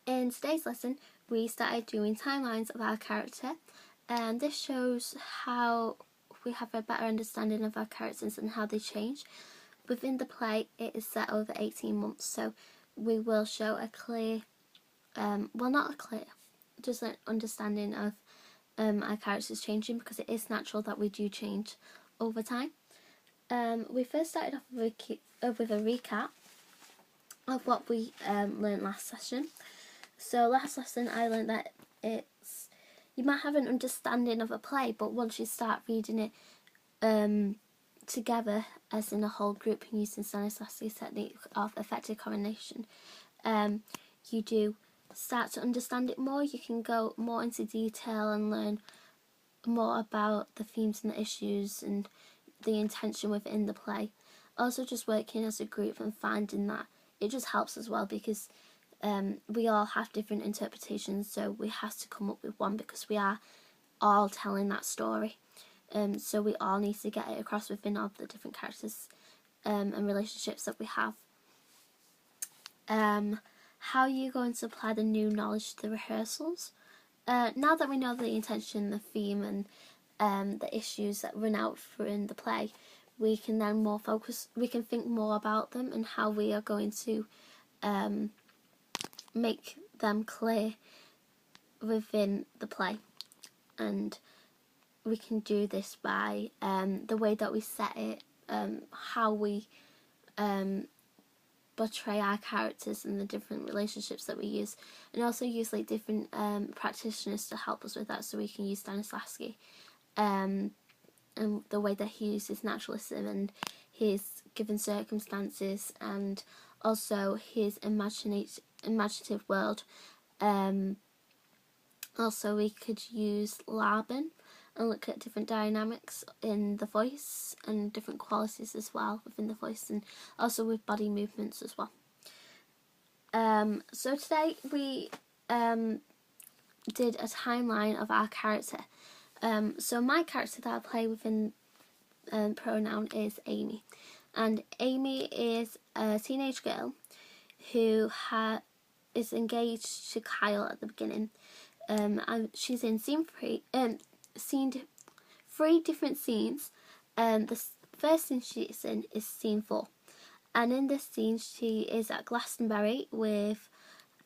In today's lesson, we started doing timelines of our character, and this shows how we have a better understanding of our characters and how they change. Within the play, it is set over 18 months, so we will show a clear, just an understanding of our characters changing, because it is natural that we do change over time. We first started off with a recap of what we learned last session. So last lesson I learned that you might have an understanding of a play, but once you start reading it together as in a whole group and using Stanislavski's technique of effective coordination, you do start to understand it more. You can go more into detail and learn more about the themes and the issues and the intention within the play. Also, just working as a group and finding that it just helps as well, because we all have different interpretations, so we have to come up with one, because we are all telling that story. So we all need to get it across within all the different characters and relationships that we have. How are you going to apply the new knowledge to the rehearsals? Now that we know the intention, the theme, and the issues that run out in the play, we can then we can think more about them and how we are going to make them clear within the play. And we can do this by the way that we set it, how we portray our characters and the different relationships that we use, and also use like different practitioners to help us with that. So we can use Stanislavski and the way that he uses naturalism and his given circumstances, and also his imaginative world. Also, we could use Laban and look at different dynamics in the voice and different qualities as well within the voice, and also with body movements as well. So today we did a timeline of our character. So my character that I play within pronoun is Amy, and Amy is a teenage girl who is engaged to Kyle at the beginning. And she's in scene three different scenes. The first scene she's in is scene 4, and in this scene she is at Glastonbury with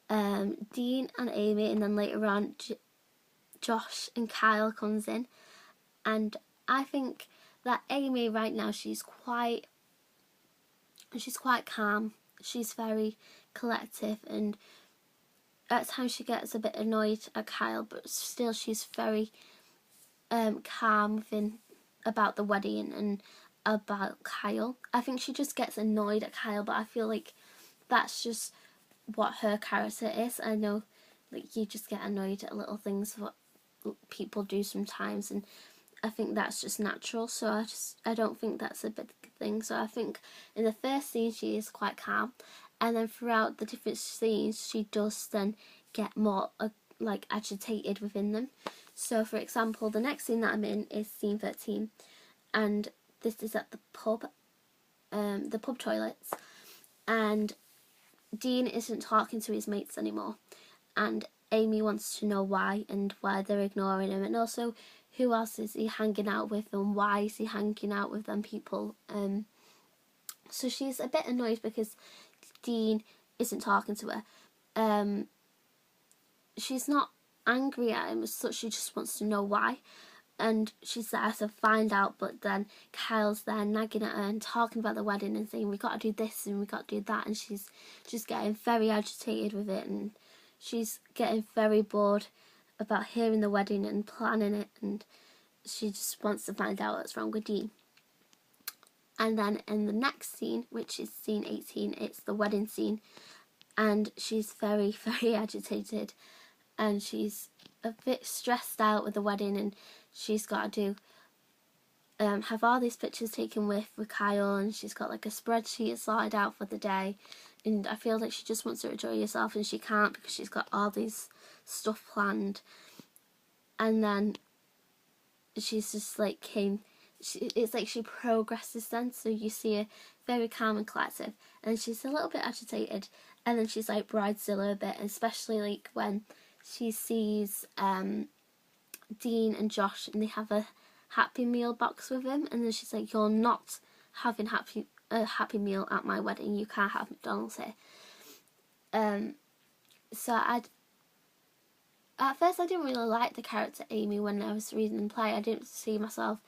Dean and Amy, and then later on Josh and Kyle comes in. And I think that Amy right now, she's quite calm. She's very collective, and at times she gets a bit annoyed at Kyle, but still she's very calm about the wedding and about Kyle. I think she just gets annoyed at Kyle, but I feel like that's just what her character is. I know, like, you just get annoyed at little things, what people do sometimes, and I think that's just natural. So I don't think that's a big thing. So I think in the first scene she is quite calm, and then throughout the different scenes she does then get more agitated within them. So for example, the next scene that I'm in is scene 13, and this is at the pub toilets, and Dean isn't talking to his mates anymore, and Amy wants to know why and why they're ignoring him, and also who else is he hanging out with and why is he hanging out with them people. So she's a bit annoyed because Dean isn't talking to her. She's not angry at him as such, she just wants to know why, and she's there to find out. But then Kyle's there nagging at her and talking about the wedding and saying we got to do this and we got to do that, and she's just getting very agitated with it, and she's getting very bored about hearing the wedding and planning it, and she just wants to find out what's wrong with Dean. And then in the next scene, which is scene 18, it's the wedding scene, and she's very, very agitated, and she's a bit stressed out with the wedding, and she's got to have all these pictures taken with Kyle, and she's got like a spreadsheet sorted out for the day, and I feel like she just wants to enjoy herself, and she can't because she's got all these stuff planned. And then she's just like it's like she progresses then, so you see her very calm and collective, and she's a little bit agitated, and then she's like bridezilla a bit, especially like when she sees Dean and Josh and they have a Happy Meal box with him, and then she's like, you're not having a Happy Meal at my wedding, you can't have McDonald's here. So at first I didn't really like the character Amy when I was reading the play. I didn't see myself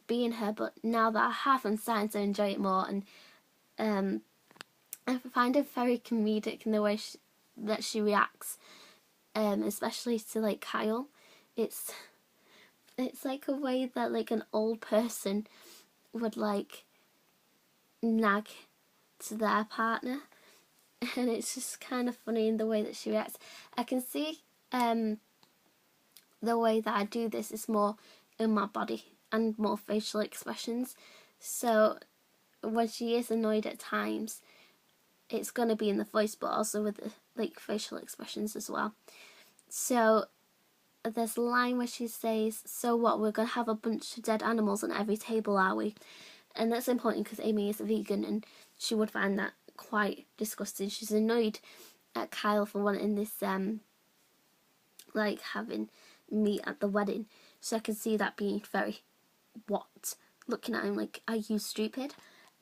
being her, but now that I have, I'm starting to enjoy it more, and I find her very comedic in the way that she reacts, especially to like Kyle. It's like a way that like an old person would like nag to their partner, and it's just kind of funny in the way that she reacts. I can see the way that I do this is more in my body and more facial expressions. So when she is annoyed at times, it's going to be in the voice, but also with the like facial expressions as well. So there's a line where she says, so what, we're going to have a bunch of dead animals on every table, are we? And that's important because Amy is a vegan and she would find that quite disgusting. She's annoyed at Kyle for wanting this like having meat at the wedding, so I can see that being very looking at him like, are you stupid?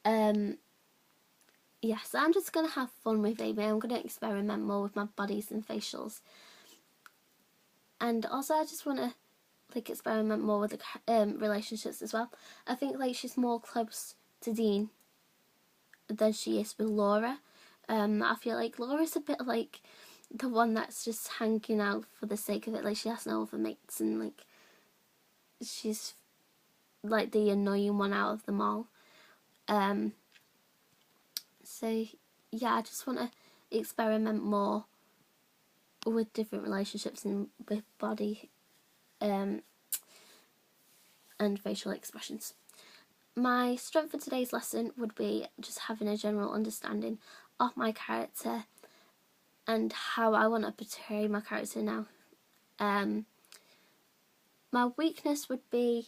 Yes, I'm just gonna have fun with Amy. I'm gonna experiment more with my bodies and facials, and also I just want to like experiment more with the relationships as well. I think like she's more close to Dean than she is with Laura. I feel like Laura's a bit like the one that's just hanging out for the sake of it. Like she has no other mates, and like she's like the annoying one out of them all. So yeah, I just want to experiment more with different relationships and with body and facial expressions. My strength for today's lesson would be just having a general understanding of my character and how I want to portray my character now. My weakness would be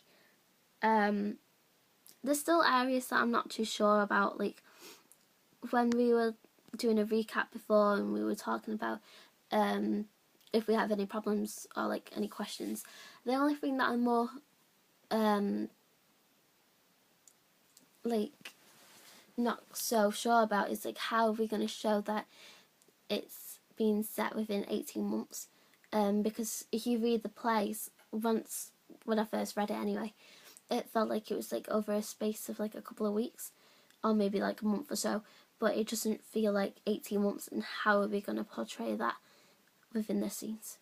there's still areas that I'm not too sure about, like when we were doing a recap before and we were talking about if we have any problems or like any questions. The only thing that I'm more like not so sure about is like how are we going to show that it's been set within 18 months, because if you read the plays, once when I first read it anyway, it felt like it was like over a space of like a couple of weeks or maybe like a month or so, but it doesn't feel like 18 months. And how are we going to portray that within the scenes?